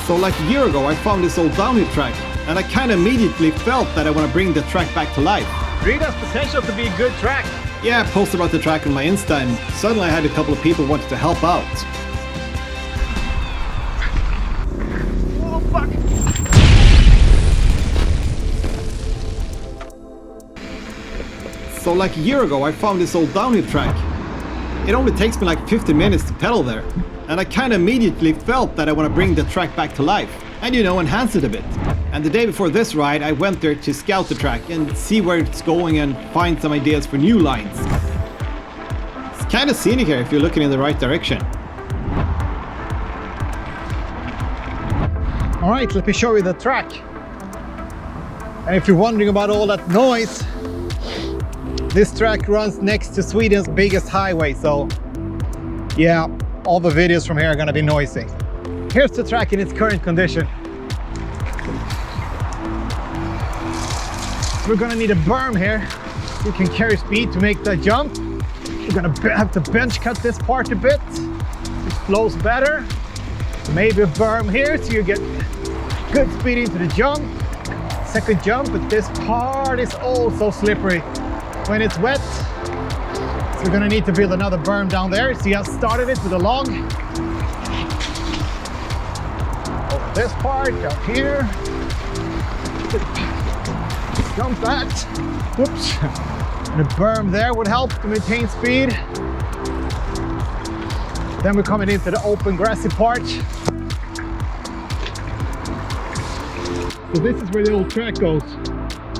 So like a year ago I found this old downhill track and I kind of immediately felt that I want to bring the track back to life. Really has potential to be a good track. Yeah, I posted about the track on my Insta and suddenly I had a couple of people wanting to help out. Oh fuck! So like a year ago I found this old downhill track. It only takes me like 15 minutes to pedal there. And I kind of immediately felt that I want to bring the track back to life and, you know, enhance it a bit. And the day before this ride I went there to scout the track and see where it's going and find some ideas for new lines. It's kind of scenic here if you're looking in the right direction. Alright, let me show you the track. And if you're wondering about all that noise, this track runs next to Sweden's biggest highway, so yeah, all the videos from here are gonna be noisy. Here's the track in its current condition. We're gonna need a berm here so you can carry speed to make the jump. We're gonna have to bench cut this part a bit. It flows better. Maybe a berm here so you get good speed into the jump. Second jump, but this part is also slippery when it's wet. So we're gonna need to build another berm down there. See, I started it with a log. Over this part, down here. Jump that. Whoops. And a berm there would help to maintain speed. Then we're coming into the open grassy part. So this is where the old track goes.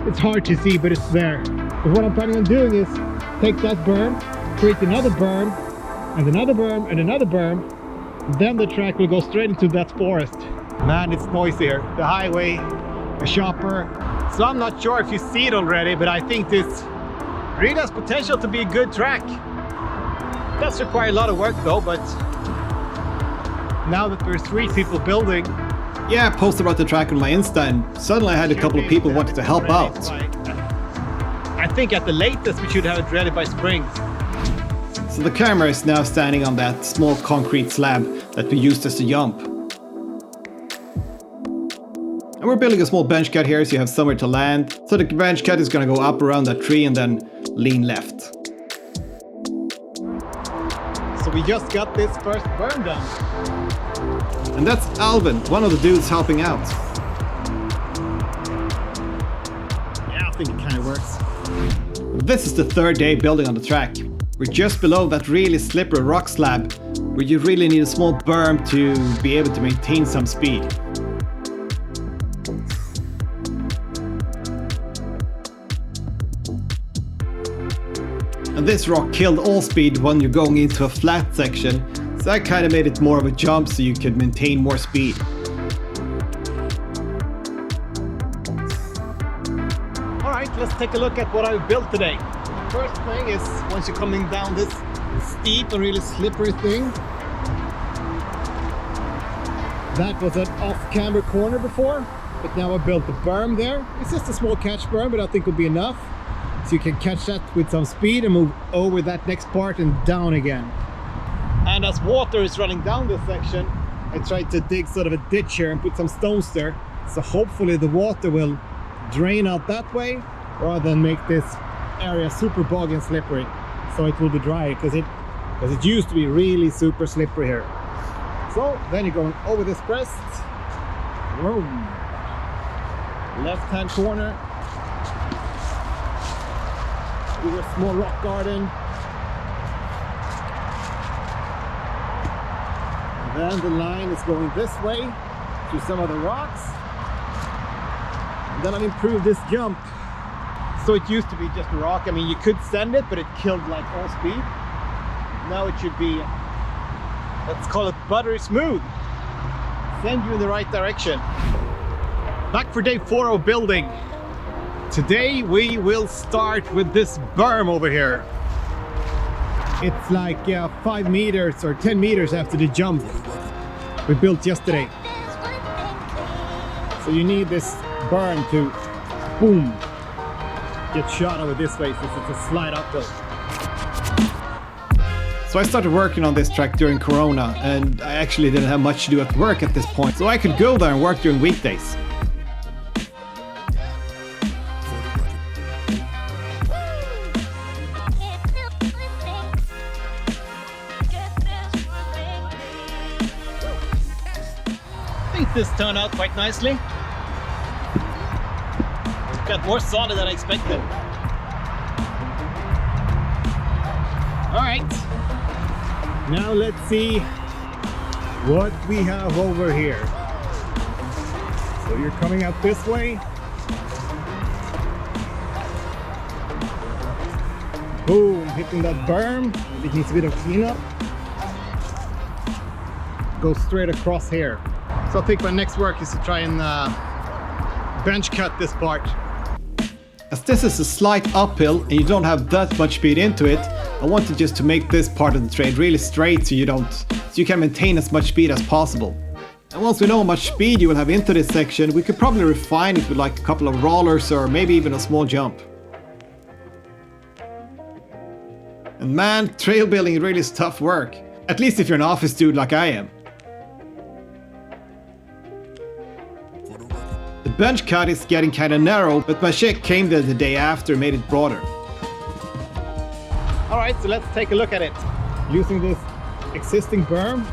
It's hard to see, but it's there. But what I'm planning on doing is take that berm, create another berm, and another berm, and another berm. Then the track will go straight into that forest. Man, it's noisy here. The highway, a shopper. So I'm not sure if you see it already, but I think this really has potential to be a good track. It does require a lot of work though, but now that there's 3 people building. Yeah, I posted about the track on my Insta and suddenly I had a couple of people wanting to help out. I think at the latest we should have it ready by spring. So the camera is now standing on that small concrete slab that we used as a jump. And we're building a small bench cut here so you have somewhere to land. So the bench cut is going to go up around that tree and then lean left. So we just got this first berm done. And that's Alvin, one of the dudes helping out. Yeah, I think it kind of works. This is the 3rd day building on the track. We're just below that really slippery rock slab where you really need a small berm to be able to maintain some speed. And this rock killed all speed when you're going into a flat section, so that kind of made it more of a jump so you could maintain more speed. Alright, let's take a look at what I've built today. First thing is, once you're coming down this steep and really slippery thing, that was an off-camber corner before, but now I built the berm there. It's just a small catch berm, but I think will be enough. So you can catch that with some speed and move over that next part and down again. And as water is running down this section, I tried to dig sort of a ditch here and put some stones there. So hopefully the water will drain out that way rather than make this area super boggy and slippery. So it will be dry because it used to be really super slippery here. So then you're going over this crest. Boom. Left hand corner. Do a small rock garden. And then the line is going this way to some of the rocks. And then I've improved this jump. So it used to be just a rock. I mean, you could send it, but it killed like all speed. Now it should be, let's call it buttery smooth. Send you in the right direction. Back for day 4 of building. Today we will start with this berm over here. It's like 5 meters or 10 meters after the jump we built yesterday. So you need this berm to, boom, get shot over this way since it's a slight uphill. So I started working on this track during Corona, and I actually didn't have much to do at work at this point, so I could go there and work during weekdays. I think this turned out quite nicely. It got more solid than I expected. Alright, now let's see what we have over here. So you're coming out this way. Boom, hitting that berm. It needs a bit of cleanup. Go straight across here. So I think my next work is to try and bench cut this part. As this is a slight uphill and you don't have that much speed into it, I wanted just to make this part of the train really straight so you can maintain as much speed as possible. And once we know how much speed you will have into this section, we could probably refine it with like a couple of rollers or maybe even a small jump. And man, trail building really is tough work. At least if you're an office dude like I am. The bench cut is getting kinda narrow, but my check came there the day after and made it broader. Alright, so let's take a look at it. Using this existing berm.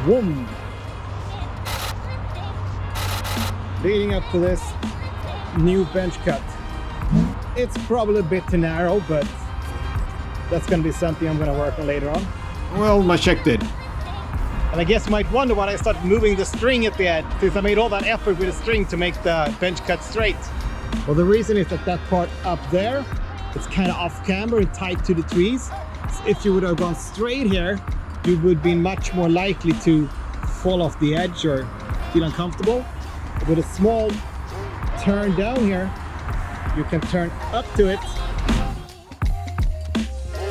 Boom. Leading up to this new bench cut. It's probably a bit too narrow, but that's gonna be something I'm gonna work on later on. Well, my check did. And I guess you might wonder why I started moving the string at the end, since I made all that effort with the string to make the bench cut straight. Well, the reason is that part up there, it's kind of off camber and tied to the trees. So if you would have gone straight here, you would be much more likely to fall off the edge or feel uncomfortable. With a small turn down here, you can turn up to it.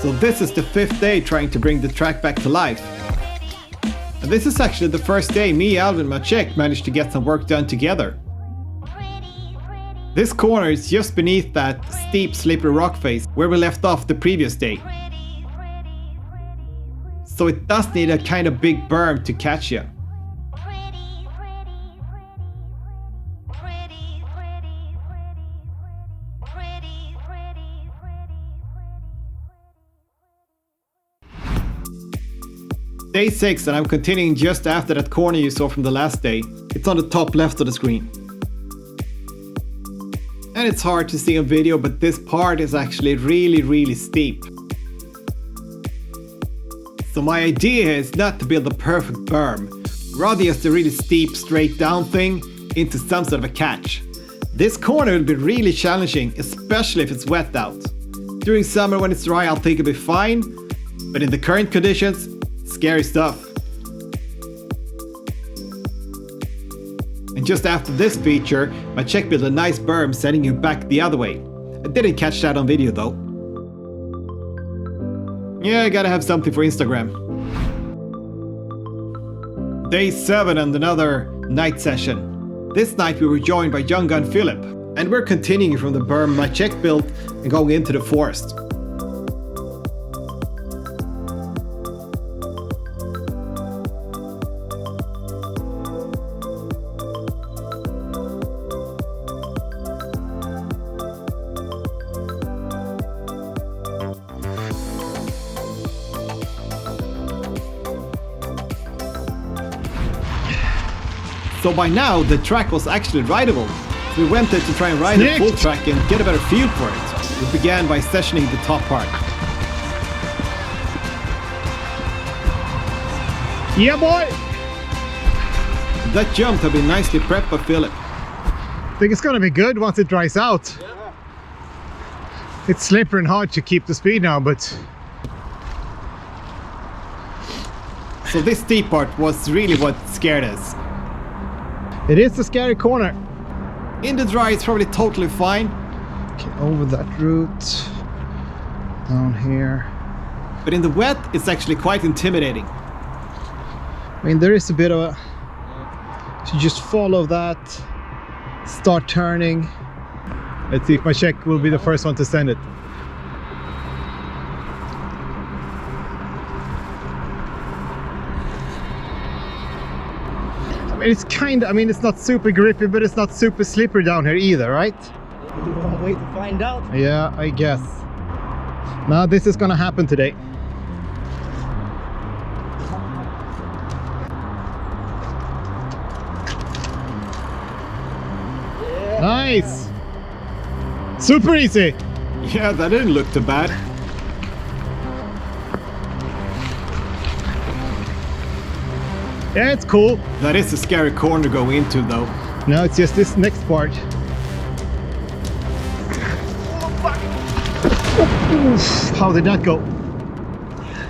So this is the 5th day trying to bring the track back to life. And this is actually the first day me, Alvin, and Maciek managed to get some work done together. This corner is just beneath that steep, slippery rock face where we left off the previous day. So it does need a kind of big berm to catch you. Day 6, and I'm continuing just after that corner you saw from the last day. It's on the top left of the screen. And it's hard to see on video, but this part is actually really steep. So my idea is not to build a perfect berm, rather just a really steep straight down thing into some sort of a catch. This corner will be really challenging, especially if it's wet out. During summer when it's dry I'll think it'll be fine, but in the current conditions, scary stuff. And just after this feature, my check built a nice berm sending you back the other way. I didn't catch that on video though. Yeah, I gotta have something for Instagram. Day 7 and another night session. This night we were joined by young gun Philip, and we're continuing from the berm my check built and going into the forest. So by now the track was actually rideable. So we went there to try and ride the full track and get a better feel for it. We began by sessioning the top part. Yeah boy! That jump had been nicely prepped by Philip. I think it's gonna be good once it dries out. Yeah. It's slippery and hard to keep the speed now, but... So this steep part was really what scared us. It is a scary corner. In the dry it's probably totally fine. Okay, over that route. Down here. But in the wet it's actually quite intimidating. I mean, there is a bit of a... So just follow that. Start turning. Let's see if my check will be the first one to send it. mean, it's kind of, I mean, it's not super grippy, but it's not super slippery down here either, right? One way to find out. Yeah, I guess. Now this is gonna happen today. Yeah. Nice! Super easy! Yeah, that didn't look too bad. Yeah, it's cool. That is a scary corner to go into though. Now it's just this next part. How did that go?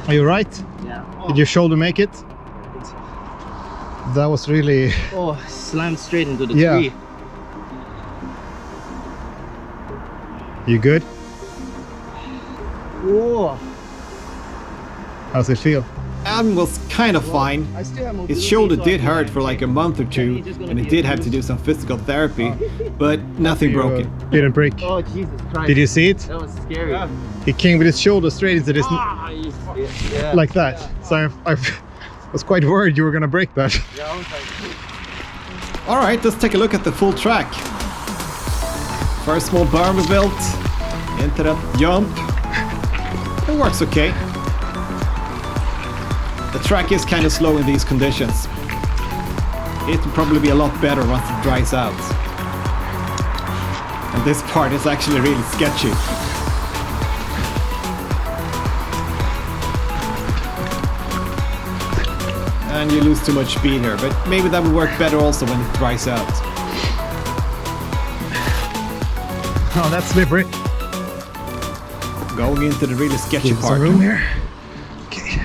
Are you right? Yeah. Did your shoulder make it? I think so. That was really... Oh, slammed straight into the Yeah. tree. You good? Whoa. How's it feel? Adam was kind of fine. I still have His mobility, shoulder so I did can, hurt like, for like a month or two, he's just gonna and he be did a have to do boost. some physical therapy, but nothing broken. Didn't break. Oh, Jesus Christ. Did you see it? That was scary. He came with his shoulder straight into this, Yeah. like that. So I was quite worried you were gonna break that. Yeah, I was like, Alright, let's take a look at the full track. First small berm we built, into that jump. It works okay. The track is kind of slow in these conditions. It will probably be a lot better once it dries out. And this part is actually really sketchy. And you lose too much speed here, but maybe that will work better also when it dries out. Oh, that's slippery. Going into the really sketchy Give part. some room here. Okay.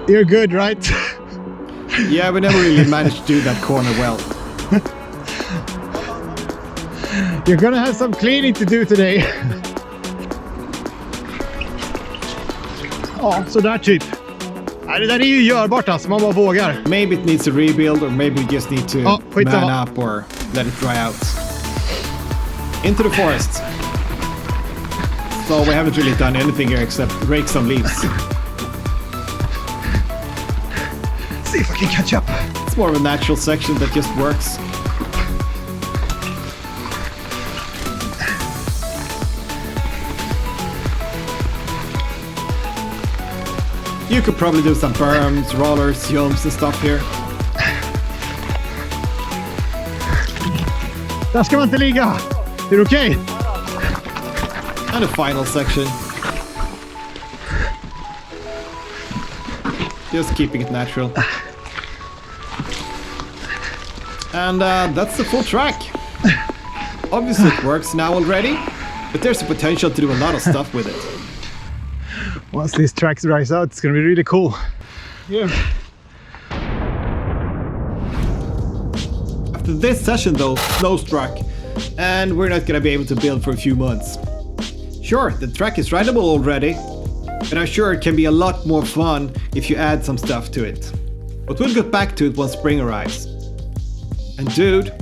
You're good, right? Yeah, we never really managed to do that corner well. You're gonna have some cleaning to do today. Ja, sådär typ. Nej, det där är ju görbart alltså, man bara vågar. Maybe it needs a rebuild, or maybe we just need to skitsamma. man up or let it dry out. Into the forest. So we haven't really done anything here except rake some leaves. See if I can catch up. It's more of a natural section that just works. You could probably do some berms, rollers, jumps and stuff here. Där ska man inte ligga. Är det okej? And a final section. Just keeping it natural. And that's the full track. Obviously it works now already, but there's a potential to do a lot of stuff with it. Once these tracks dries out, it's gonna be really cool. Yeah. After this session though, snow struck, and we're not gonna be able to build for a few months. Sure, the track is rideable already, but I'm sure it can be a lot more fun if you add some stuff to it. But we'll get back to it once spring arrives. And dude,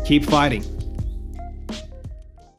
keep fighting.